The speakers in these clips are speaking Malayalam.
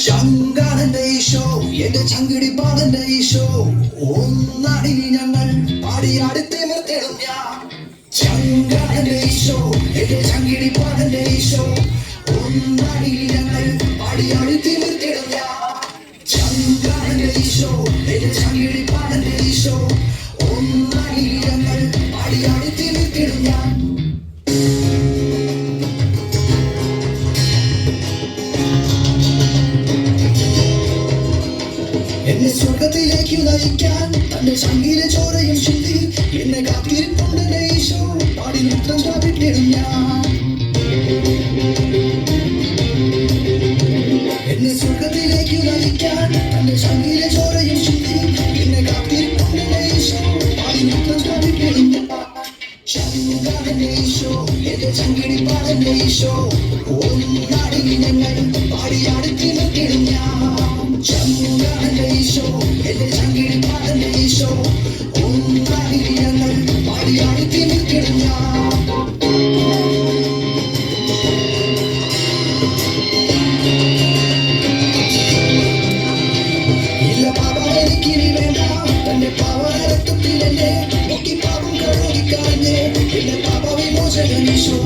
ചങ്കാടന്റെ ഈശോ എന്റെ ചങ്കിടി പാടന്റെ ഈശോ ഒന്നാടി ഞങ്ങൾ പാടിയാടി തിമിർത്തിടും ഞാൻ. ചങ്കാടന്റെ ഈശോ എന്റെ ചങ്കിടി പാടന്റെ ഈശോ ഒന്നാടി ഞങ്ങൾ പാടിയാടി തിമിർത്തിടും ഞാൻ. ചങ്കാടന്റെ ഈശോ എന്റെ ചങ്കിടി പാടന്റെ ഈശോ ഒന്നാടി ഞങ്ങൾ പാടിയാടി തിമിർത്തിടും ഞാൻ. എന്നെ സ്വർഗത്തിലേക്ക് നയിക്കാൻ തന്റെ ചങ്കിലെ ചോരയും ചിന്തി എന്നെ കാത്തിരിപ്പുണ്ടെന്റെ ഈശോ പാടി നൃത്തം ചാപിട്ടിടും ഞാൻ. എന്നെ സ്വർഗത്തിലേക്ക് നയിക്കാൻ തന്റെ ചങ്കിലെ ചോരയും ചിന്തി എന്നെ കാത്തിരിപ്പുണ്ടെന്റെ ഈശോ പാടി നൃത്തം ചാപിട്ടിടും ഞാൻ. ചങ്കാടന്റെ ഈശോ എന്റെ ചങ്കിടി പാടന്റെ ഈശോ ഒന്നാടി ഞങ്ങൾ പാടിയാടി തിമിർത്തിടും ഞാൻ. ചങ്കാടന്റെ ഈശോ എന്റെ ചങ്കിടി പാടന്റെ ഈശോ ഒന്നാടി ഞങ്ങൾ പാടിയാടി തിമിർത്തിടും ഞാൻ. ഇല്ല പാപ എനിക്കിനി വേണ്ട തന്റെ പാവരത്വത്തിൽ എന്നെ മുക്കി പാപം കഴുകിക്കളഞ്ഞ് എന്റെ പാപ വിമോചകൻ ഈശോ.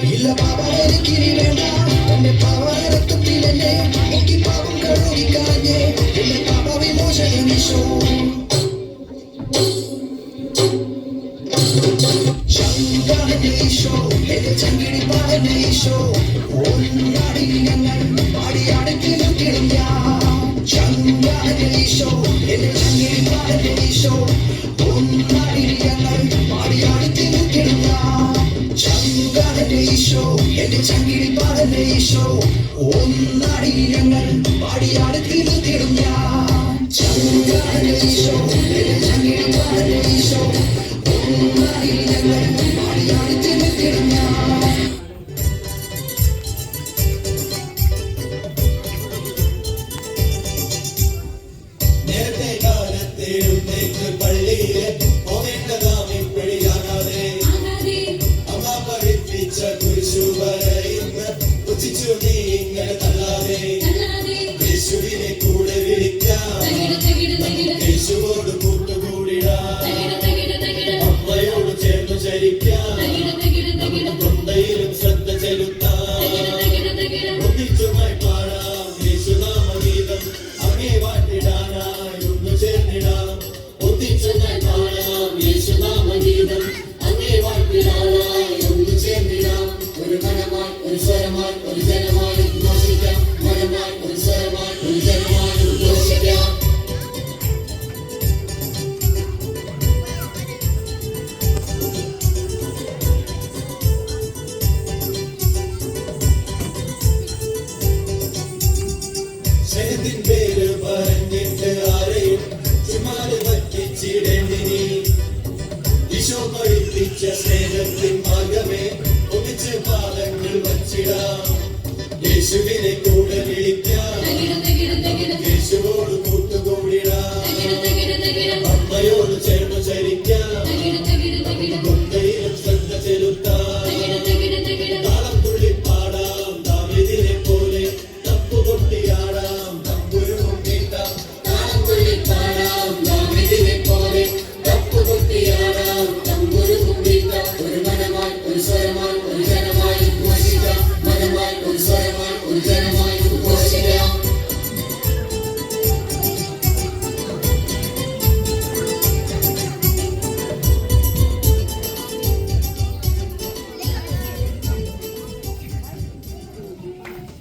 ഇല്ല പാപ എനിക്കിനി വേണ്ട തന്റെ പാവരത്വത്തിൽ എന്നെ മുക്കി പാപം കഴുകിക്കളഞ്ഞ് എന്റെ പാപ വിമോചകൻ ഈശോ. ചങ്കാടന്റെ ഈശോ എന്റെ ചങ്കിടി പാടന്റെ ഈശോ ഒന്നാടി ഞങ്ങൾ പാടിയാടി തിമിർത്തിടും ഞാൻ. ചങ്കാടന്റെ ഈശോ എന്റെ ചങ്കിടി പാടന്റെ ഈശോ ഒന്നാടി ഞങ്ങൾ പാടിയാടി തിമിർത്തിടും ഞാൻ. ചങ്കാടന്റെ ഈശോ എന്റെ ചങ്കിടി പാടന്റെ ഈശോ ഒന്നാടി ഞങ്ങൾ പാടിയാടി തിമിർത്തിടും ഞാൻ. ചങ്കാടന്റെ ഈശോ എന്റെ ചങ്കിടി പാടന്റെ ഈശോ ഒന്നാടി ഞങ്ങൾ പാടിയാടി തിമിർത്തിടും ഞാൻ. നേരത്തെ കാലത്തെ എഴുന്നേറ്റ് പള്ളിയിലെ പോകേണ്ടതാം ഇപ്പഴിയാകാതെ അമ്മ പഠിപ്പിച്ച കുരിശു വരയിന്ന് ഉച്ചിച്ചു നീ ഇങ്ങനെ തള്ളാതെ യേശുവിനെ കൂടെ വിളിക്കാം, യേശുവോട് കൂട്ടുകൂടിടാം, അമ്മയോട് ചേർന്ന് ചരിക്കാം, തൊണ്ടയിലും ശ്രദ്ധ ചെലുത്താം, ഒന്നിച്ചുമായി പാടാം യേശുനാമഗീതം, അങ്ങേ വാട്ടിടാനായി ഒന്നു ചേർന്നിടാം. ഒന്നിച്ചുമായി പാടാം യേശുനാമഗീതം, അങ്ങേ വാട്ടിടാനായി ഒന്നു ചേർന്നിടാം. ഒരു മനമായി ഒരു സ്വരമായി ഒരു ജനമായി ഉദ്ഘോഷിക്കാം, മനമായി ഒരു സ്വരമായി ഒരു ജനമായി ഉദ്ഘോഷിക്കാം. സ്നേഹത്തിൻ പേര് പറഞ്ഞിട്ട് ആരെയും ചുമ്മാതെ പറ്റിച്ചിടേണ്ടിനി. ഈശോ പഠിപ്പിച്ച സ്നേഹത്തിൻ മാർഗമേ ഒന്നിച്ച് പാദങ്ങൾ വച്ചിടാം. യേശുവിനെ